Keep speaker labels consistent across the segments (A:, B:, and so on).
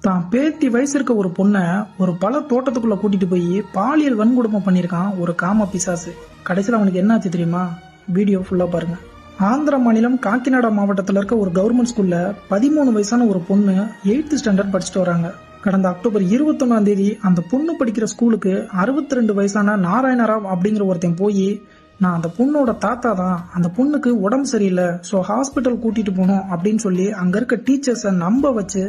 A: தான் பேத்தி வயசு இருக்க ஒரு பொண்ணை ஒரு பல தோட்டத்துக்குள்ள கூட்டிட்டு போய் பாலியல் வன்கொடுமை பண்ணியிருக்கான் ஒரு காம பிசாசு. கடைசியில் அவனுக்கு என்ன ஆச்சு தெரியுமா? வீடியோ ஃபுல்லா பாருங்க. ஆந்திர மாநிலம் காக்கிநாடா மாவட்டத்தில் இருக்க ஒரு கவர்மெண்ட் ஸ்கூல்ல 13 வயசான ஒரு பொண்ணு 8th ஸ்டாண்டர்ட் படிச்சுட்டு வராங்க. கடந்த அக்டோபர் 21 அந்த பொண்ணு படிக்கிற ஸ்கூலுக்கு 62 வயசான நாராயணராவ் அப்படிங்கிற ஒருத்தன் போய், நான் அந்த பொண்ணோட தாத்தா தான், அந்த பொண்ணுக்கு உடம்பு சரியில்லை, ஸோ ஹாஸ்பிட்டல் கூட்டிட்டு போனோம் அப்படின்னு சொல்லி அங்க இருக்க டீச்சர்ஸை நம்ப வச்சு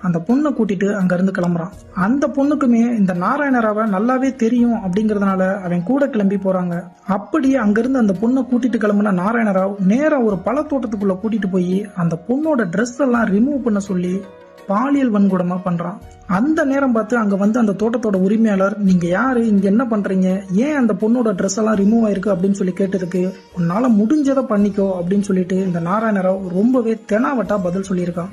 A: அந்த பொண்ணை கூட்டிட்டு அங்க இருந்து கிளம்புறான். அந்த பொண்ணுக்குமே இந்த நாராயணராவை நல்லாவே தெரியும் அப்படிங்கறதுனால அவன் கூட கிளம்பி போறாங்க. அப்படியே அங்கிருந்து அந்த பொண்ணை கூட்டிட்டு கிளம்புன நாராயணராவ் நேரா ஒரு பல தோட்டத்துக்குள்ள கூட்டிட்டு போய் அந்த பொண்ணோட ட்ரெஸ் எல்லாம் ரிமூவ் பண்ண சொல்லி பாலியல் வன்கொடுமை பண்றான். அந்த நேரம் பார்த்து அங்க வந்து அந்த தோட்டத்தோட உரிமையாளர், நீங்க யாரு, இங்க என்ன பண்றீங்க, ஏன் அந்த பொண்ணோட ட்ரெஸ் எல்லாம் ரிமூவ் ஆயிருக்கு அப்படின்னு சொல்லி கேட்டதுக்கு, உன்னால முடிஞ்சதை பண்ணிக்கோ அப்படின்னு சொல்லிட்டு இந்த நாராயணராவ் ரொம்பவே தெனாவட்டா பதில் சொல்லியிருக்கான்.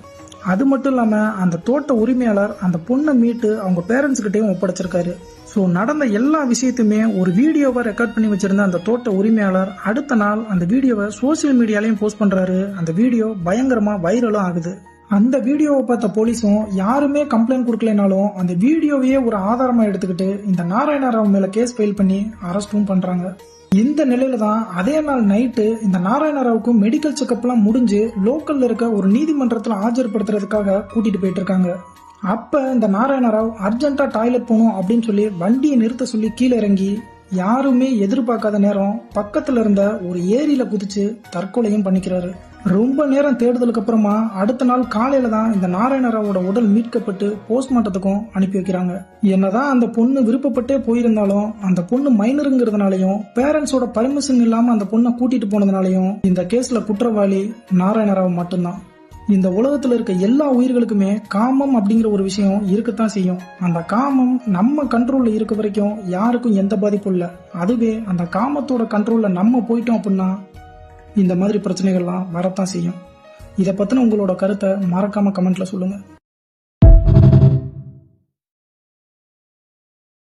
A: அது மட்டும் இல்லாம அந்த தோட்ட உரிமையாளர் அந்த பொண்ணை மீட்டு அவங்க பேரண்ட்ஸ் கிட்டையும் ஒப்படைச்சிருக்காரு. ஸோ நடந்த எல்லா விஷயத்தையுமே ஒரு வீடியோவை ரெக்கார்ட் பண்ணி வச்சிருந்த அந்த தோட்ட உரிமையாளர் அடுத்த நாள் அந்த வீடியோவை சோசியல் மீடியாலையும் போஸ்ட் பண்றாரு. அந்த வீடியோ பயங்கரமா வைரலும் ஆகுது. அந்த வீடியோவை பார்த்த போலீஸும் யாருமே கம்ப்ளைண்ட் கொடுக்கலனாலும் அந்த வீடியோவையே ஒரு ஆதாரமா எடுத்துக்கிட்டு இந்த நாராயணராவ் மேல கேஸ் ஃபைல் பண்ணி அரெஸ்டும் பண்றாங்க. இந்த நிலையில தான் அதே நாள் நைட்டு இந்த நாராயணராவுக்கு மெடிக்கல் செக்அப் எல்லாம் முடிஞ்சு லோக்கல்ல இருக்க ஒரு நீதிமன்றத்துல ஆஜர்படுத்துறதுக்காக கூட்டிட்டு போயிட்டு இருக்காங்க. அப்ப இந்த நாராயணராவ் அர்ஜென்ட்டா டாய்லெட் போகணும் அப்படின்னு சொல்லி வண்டியை நிறுத்த சொல்லி கீழே இறங்கி யாருமே எதிர்பார்க்காத நேரம் பக்கத்துல இருந்த ஒரு ஏரியில குதிச்சு தற்கொலையும் பண்ணிக்கிறாரு. ரொம்ப நேரம் தேடுதலுக்கு அப்புறமா அடுத்த நாள் காலையில தான் இந்த நாராயணராவோட உடல் மீட்கப்பட்டு போஸ்ட்மார்ட்டத்துக்கும் அனுப்பி வைக்கிறாங்க. என்னதான் அந்த பொண்ணு விருப்பப்பட்டே போயிருந்தாலும் அந்த பொண்ணு மைனருங்கிறதுனாலையும் பேரண்ட்ஸோட பர்மிஷன் இல்லாம அந்த பொண்ணை கூட்டிட்டு போனதுனாலையும் இந்த கேஸ்ல குற்றவாளி நாராயணராவ் மட்டும்தான். இந்த உலகத்துல இருக்க எல்லா உயிர்களுக்குமே காமம் அப்படிங்கிற ஒரு விஷயம் இருக்கத்தான் செய்யும். அந்த காமம் நம்ம கண்ட்ரோல்ல இருக்க வரைக்கும் யாருக்கும் எந்த பாதிப்பும் இல்லை. அதுவே அந்த காமத்தோட கண்ட்ரோல்ல நம்ம போயிட்டோம் அப்படின்னா இந்த மாதிரி பிரச்சனைகள்லாம் வரத்தான் செய்யும். இதை பத்தின உங்களோட கருத்தை மறக்காம கமெண்ட்ல சொல்லுங்க.